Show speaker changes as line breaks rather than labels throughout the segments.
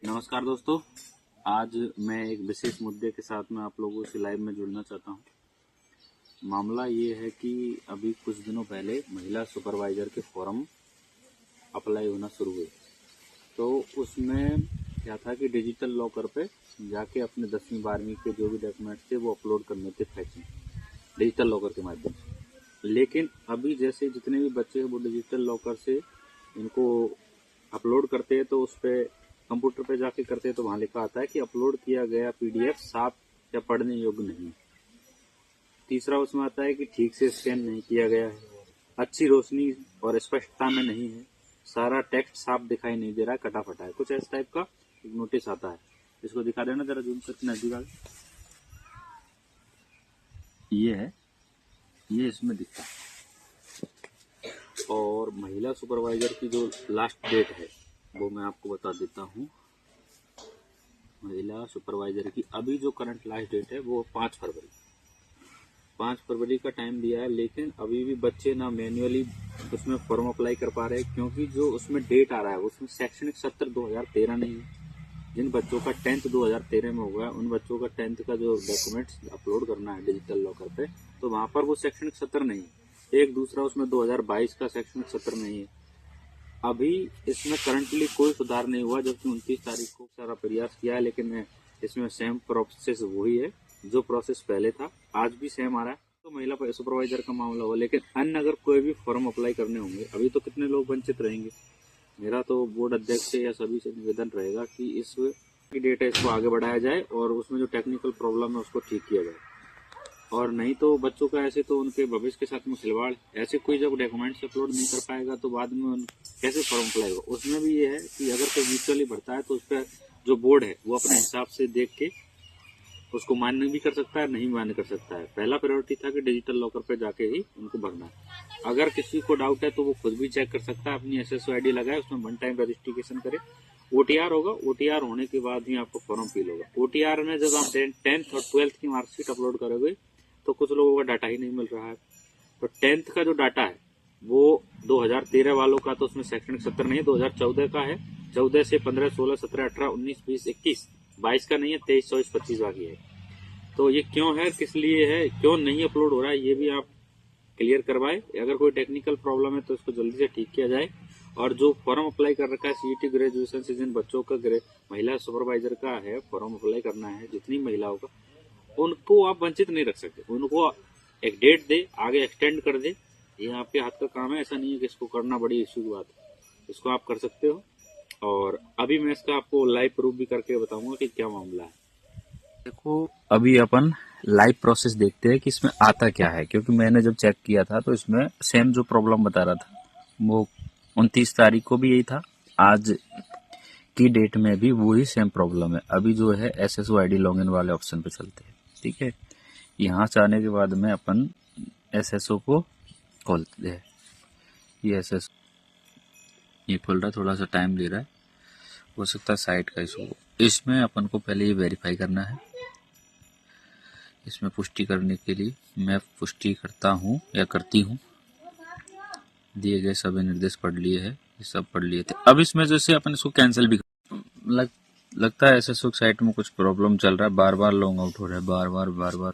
नमस्कार दोस्तों। आज मैं एक विशेष मुद्दे के साथ में आप लोगों से लाइव में जुड़ना चाहता हूं। मामला ये है कि अभी कुछ दिनों पहले महिला सुपरवाइजर के फॉर्म अप्लाई होना शुरू हुए, तो उसमें क्या था कि डिजिटल लॉकर पे जाके अपने 10वीं 12वीं के जो भी डॉक्यूमेंट्स थे वो अपलोड करने थे फैक्स में, डिजिटल लॉकर के माध्यम से। लेकिन अभी जैसे जितने भी बच्चे हैं वो डिजिटल लॉकर से इनको अपलोड करते हैं, तो उस पर कंप्यूटर पे जाके करते हैं तो वहां लिखा आता है कि अपलोड किया गया पीडीएफ साफ या पढ़ने योग्य नहीं। तीसरा उसमें आता है कि ठीक से स्कैन नहीं किया गया है, अच्छी रोशनी और स्पष्टता में नहीं है, सारा टेक्स्ट साफ दिखाई नहीं दे रहा है, कटा फटा है, कुछ इस टाइप का एक नोटिस आता है। इसको दिखा देना जरा जूम करके नजदीक आ। ये है, ये इसमें दिखता है। और महिला सुपरवाइजर की जो लास्ट डेट है वो मैं आपको बता देता हूँ। महिला सुपरवाइजर की अभी जो करंट लास्ट डेट है वो 5 फरवरी का टाइम दिया है। लेकिन अभी भी बच्चे ना मैन्युअली उसमें फॉर्म अप्लाई कर पा रहे हैं, क्योंकि जो उसमें डेट आ रहा है उसमें शैक्षणिक सत्र 2013 नहीं है। जिन बच्चों का 10th 2013 में हुआ है उन बच्चों का 10th का जो डॉक्यूमेंट्स अपलोड करना है डिजिटल लॉकर पे, तो वहां पर वो शैक्षणिक सत्र नहीं है। एक दूसरा उसमें 2022 का शैक्षणिक सत्र नहीं है। अभी इसमें करंटली कोई सुधार नहीं हुआ, जबकि 29 तारीख को सारा प्रयास किया है, लेकिन इसमें सेम प्रोसेस वही है जो प्रोसेस पहले था, आज भी सेम आ रहा है। तो महिला सुपरवाइजर का मामला हो, लेकिन अन्य अगर कोई भी फॉर्म अप्लाई करने होंगे, अभी तो कितने लोग वंचित रहेंगे। मेरा तो बोर्ड अध्यक्ष से या सभी से निवेदन रहेगा कि इस की डेट है इसको आगे बढ़ाया जाए और उसमें जो टेक्निकल प्रॉब्लम है उसको ठीक किया जाए। और नहीं तो बच्चों का ऐसे तो उनके भविष्य के साथ में खिलवाड़, ऐसे कोई जब डॉक्यूमेंट्स अपलोड नहीं कर पाएगा तो बाद में कैसे फॉर्म अप्लाई होगा। उसमें भी ये है कि अगर कोई म्यूचुअली भरता है तो उस पर जो बोर्ड है वो अपने हिसाब से देख के उसको मान्य भी कर सकता है, नहीं मान्य कर सकता है। पहला प्रायोरिटी था कि डिजिटल लॉकर पे जाके ही उनको भरना है। अगर किसी को डाउट है तो वो खुद भी चेक कर सकता है, अपनी SSO ID लगाए, उसमें 1 टाइम रजिस्ट्रेशन करे, OTR होगा, OTR होने के बाद ही आपको फॉर्म फिल होगा। OTR में जब आप 10th और 12th की मार्कशीट अपलोड करोगे तो कुछ लोगों का डाटा ही नहीं मिल रहा है। तो 10th का जो डाटा है वो 2013 वालों का, तो उसमें शैक्षणिक सत्र नहीं है, 2014 का है। 14 से 15, 16, 17, 18, 19, 20, 21, 22 का नहीं है, 23, 24, 25 बाकी है। तो ये क्यों है, किस लिए है, क्यों नहीं अपलोड हो रहा है, ये भी आप क्लियर करवाए। अगर कोई टेक्निकल प्रॉब्लम है तो इसको जल्दी से ठीक किया जाए। और जो फॉर्म अप्लाई कर रखा है CET ग्रेजुएशन से, जिन बच्चों का महिला सुपरवाइजर का है फॉर्म अप्लाई करना है, जितनी महिलाओं का, उनको आप वंचित नहीं रख सकते। उनको एक डेट दे, आगे एक्सटेंड कर दे, ये आपके हाथ का काम है। ऐसा नहीं है कि इसको करना बड़ी इश्यू की बात है, इसको आप कर सकते हो। और अभी मैं इसका आपको लाइव प्रूफ भी करके बताऊंगा कि क्या मामला है। देखो, अभी अपन लाइव प्रोसेस देखते हैं कि इसमें आता क्या है, क्योंकि मैंने जब चेक किया था तो इसमें सेम जो प्रॉब्लम बता रहा था वो 29 तारीख को भी यही था, आज की डेट में भी वही सेम प्रॉब्लम है। अभी जो है SSO ID लॉगिन वाले ऑप्शन पे चलते हैं, ठीक है। यहाँ से आने के बाद में अपन SSO को खोलते हैं। ये SSO ये खोल रहा है, थोड़ा सा टाइम ले रहा है, हो सकता है साइट का इशू। इसमें अपन को पहले ये वेरीफाई करना है। इसमें पुष्टि करने के लिए मैं पुष्टि करता हूँ या करती हूँ। दिए गए सभी निर्देश पढ़ लिए हैं, ये सब पढ़ लिए थे। अब इसमें जैसे अपन इसको कैंसिल भी लगता है SSO साइट में कुछ प्रॉब्लम चल रहा है, बार बार लॉग आउट हो रहा है, बार बार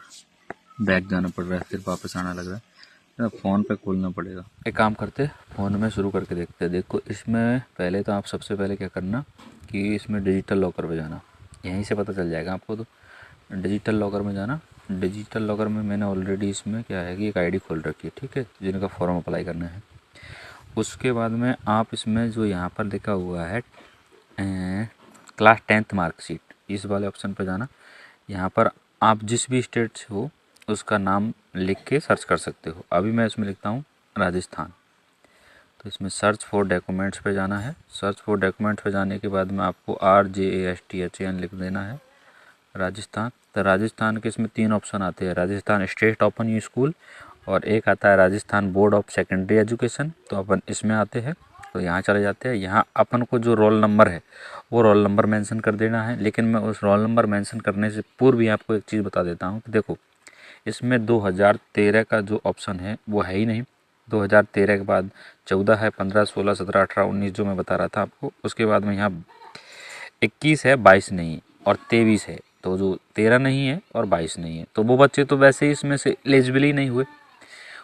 बैक जाना पड़ रहा है, फिर वापस आना लग रहा है। फ़ोन पे खोलना पड़ेगा। एक काम करते, फ़ोन में शुरू करके देखते हैं। देखो, इसमें पहले तो आप सबसे पहले क्या करना कि इसमें डिजिटल लॉकर पे जाना, यहीं से पता चल जाएगा आपको। तो डिजिटल लॉकर में जाना। डिजिटल लॉकर में मैंने ऑलरेडी इसमें क्या है कि एक ID खोल रखी है, ठीक है, जिनका फॉर्म अप्लाई करना है। उसके बाद में आप इसमें जो यहाँ पर लिखा हुआ है क्लास 10th मार्कशीट, इस वाले ऑप्शन पर जाना। यहाँ पर आप जिस भी स्टेट से हो उसका नाम लिख के सर्च कर सकते हो। अभी मैं इसमें लिखता हूँ राजस्थान, तो इसमें सर्च फॉर डॉक्यूमेंट्स पे जाना है। सर्च फॉर डॉक्यूमेंट्स पे जाने के बाद में आपको RJASTHAN लिख देना है, राजस्थान। तो राजस्थान के इसमें 3 ऑप्शन आते हैं, राजस्थान स्टेट ओपन स्कूल, और एक आता है Rajasthan board of secondary education. तो अपन इसमें आते हैं, तो यहाँ चले जाते हैं। यहाँ अपन को जो रोल नंबर है वो रोल नंबर मेंशन कर देना है। लेकिन मैं उस रोल नंबर मेंशन करने से पूर्व भी आपको एक चीज़ बता देता हूँ कि देखो, इसमें 2013 का जो ऑप्शन है वो है ही नहीं। 2013 के बाद 14 है, 15, 16, 17, 18, 19 जो मैं बता रहा था आपको। उसके बाद में यहाँ
21 है, 22 नहीं है, और 23 है, तो जो 13 नहीं है और 22 नहीं है, तो वो बच्चे तो वैसे ही इसमें से एलिजिबल ही नहीं हुए,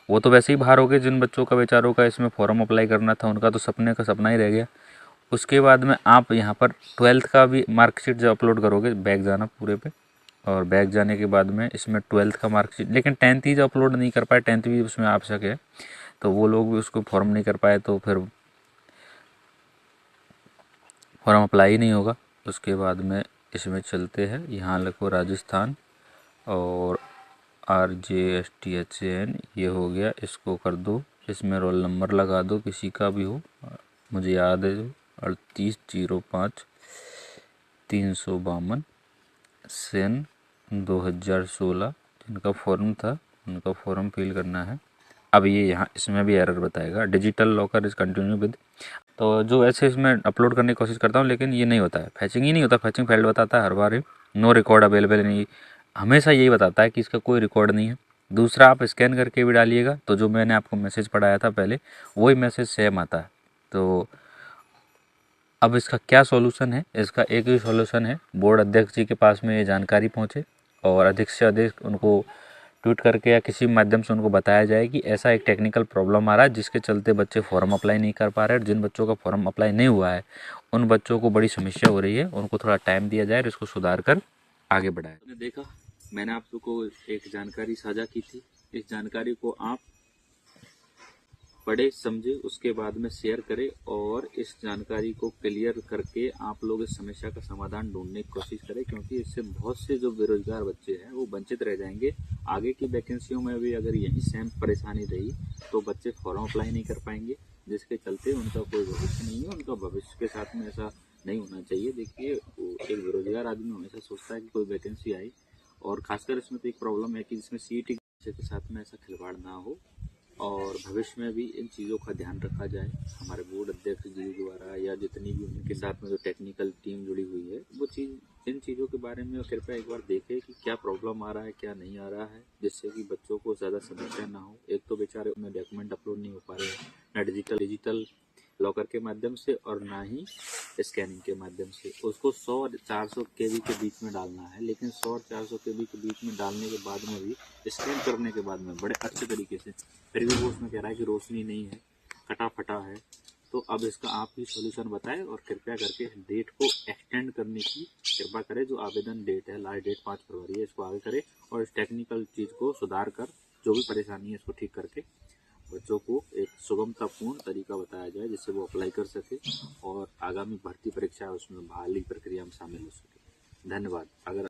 वो तो वैसे ही बाहर हो गए। जिन बच्चों का बेचारों का इसमें फॉर्म अप्लाई करना था, उनका तो सपने का सपना ही रह गया। उसके बाद में आप यहाँ पर 12th का भी मार्कशीट जब अपलोड करोगे, बैक जाना पूरे पे, और बैक जाने के बाद में इसमें 12th का मार्कशीट, लेकिन 10th ही जो अपलोड नहीं कर पाए, 10th भी उसमें आवश्यक है, तो वो लोग भी उसको फॉर्म नहीं कर पाए, तो फिर फॉर्म अप्लाई ही नहीं होगा। उसके बाद में इसमें चलते हैं, यहाँ लिखो राजस्थान, और RJSTHAN ये हो गया, इसको कर दो, इसमें रोल नंबर लगा दो किसी का भी हो, मुझे याद है जो 3805-352 सन 2016 जिनका फॉर्म था, उनका फॉर्म फिल करना है। अब ये यहाँ इसमें भी एरर बताएगा, digital locker is continue with, तो जो ऐसे इसमें अपलोड करने की कोशिश करता हूँ, लेकिन ये नहीं होता है, फैचिंग ही नहीं होता, फैचिंग फेल्ड बताता है हर बार ही, नो रिकॉर्ड अवेलेबल नहीं, हमेशा यही बताता है कि इसका कोई रिकॉर्ड नहीं है। दूसरा, आप स्कैन करके भी डालिएगा तो जो मैंने आपको मैसेज पढ़ाया था पहले, वही मैसेज सेम आता है। तो अब इसका क्या सॉल्यूशन है? इसका एक ही सॉल्यूशन है, बोर्ड अध्यक्ष जी के पास में ये जानकारी पहुँचे और अधिक से अधिक उनको ट्वीट करके या किसी माध्यम से उनको बताया जाए कि ऐसा एक टेक्निकल प्रॉब्लम आ रहा है जिसके चलते बच्चे फॉर्म अप्लाई नहीं कर पा रहे हैं। जिन बच्चों का फॉर्म अप्लाई नहीं हुआ है, उन बच्चों को बड़ी समस्या हो रही है, उनको थोड़ा टाइम दिया जाए और इसको सुधार कर आगे बढ़ाए।
आपने देखा, मैंने आप लोगों को एक जानकारी साझा की थी। इस जानकारी को आप पढ़े समझे, उसके बाद में शेयर करें और इस जानकारी को क्लियर करके आप लोग इस समस्या का समाधान ढूंढने की कोशिश करें, क्योंकि इससे बहुत से जो बेरोजगार बच्चे हैं वो वंचित रह जाएंगे। आगे की वैकेंसियों में भी अगर यही सेम परेशानी रही तो बच्चे फॉर्म अप्लाई नहीं कर पाएंगे, जिसके चलते उनका कोई भविष्य नहीं है। उनका भविष्य के साथ में ऐसा नहीं होना चाहिए। देखिए, एक बेरोजगार आदमी हमेशा सोचता है कि कोई वैकेंसी आई, और खासकर इसमें तो एक प्रॉब्लम है कि जिसमें CET के साथ में ऐसा खिलवाड़ ना हो, और भविष्य में भी इन चीज़ों का ध्यान रखा जाए। हमारे बोर्ड अध्यक्ष जी द्वारा या जितनी भी उनके साथ में जो टेक्निकल टीम जुड़ी हुई है, वो इन चीज़ों के बारे में कृपया एक बार देखें कि क्या प्रॉब्लम आ रहा है, क्या नहीं आ रहा है, जिससे कि बच्चों को ज़्यादा समस्या ना हो। एक तो बेचारे में डॉक्यूमेंट अपलोड नहीं हो पा रहे हैं, ना डिजिटल लॉकर के माध्यम से और ना ही स्कैनिंग के माध्यम से। उसको 100 और 400 KB के बीच में डालना है, लेकिन 100 और 400 KB के बीच में डालने के बाद में भी, स्कैन करने के बाद में बड़े अच्छे तरीके से, फिर भी वो उसमें कह रहा है कि रोशनी नहीं है, कटा फटा है। तो अब इसका आप ही सॉल्यूशन बताएं और कृपया करके डेट को एक्सटेंड करने की कृपा करें। जो आवेदन डेट है, लास्ट डेट 5 फरवरी है, इसको आगे करें और इस टेक्निकल चीज़ को सुधार कर जो भी परेशानी है इसको ठीक करके बच्चों को एक सुगमतापूर्ण तरीका बताया जाए, जिससे वो अप्लाई कर सके और आगामी भर्ती परीक्षा उसमें बहाली प्रक्रिया में शामिल हो सके। धन्यवाद। अगर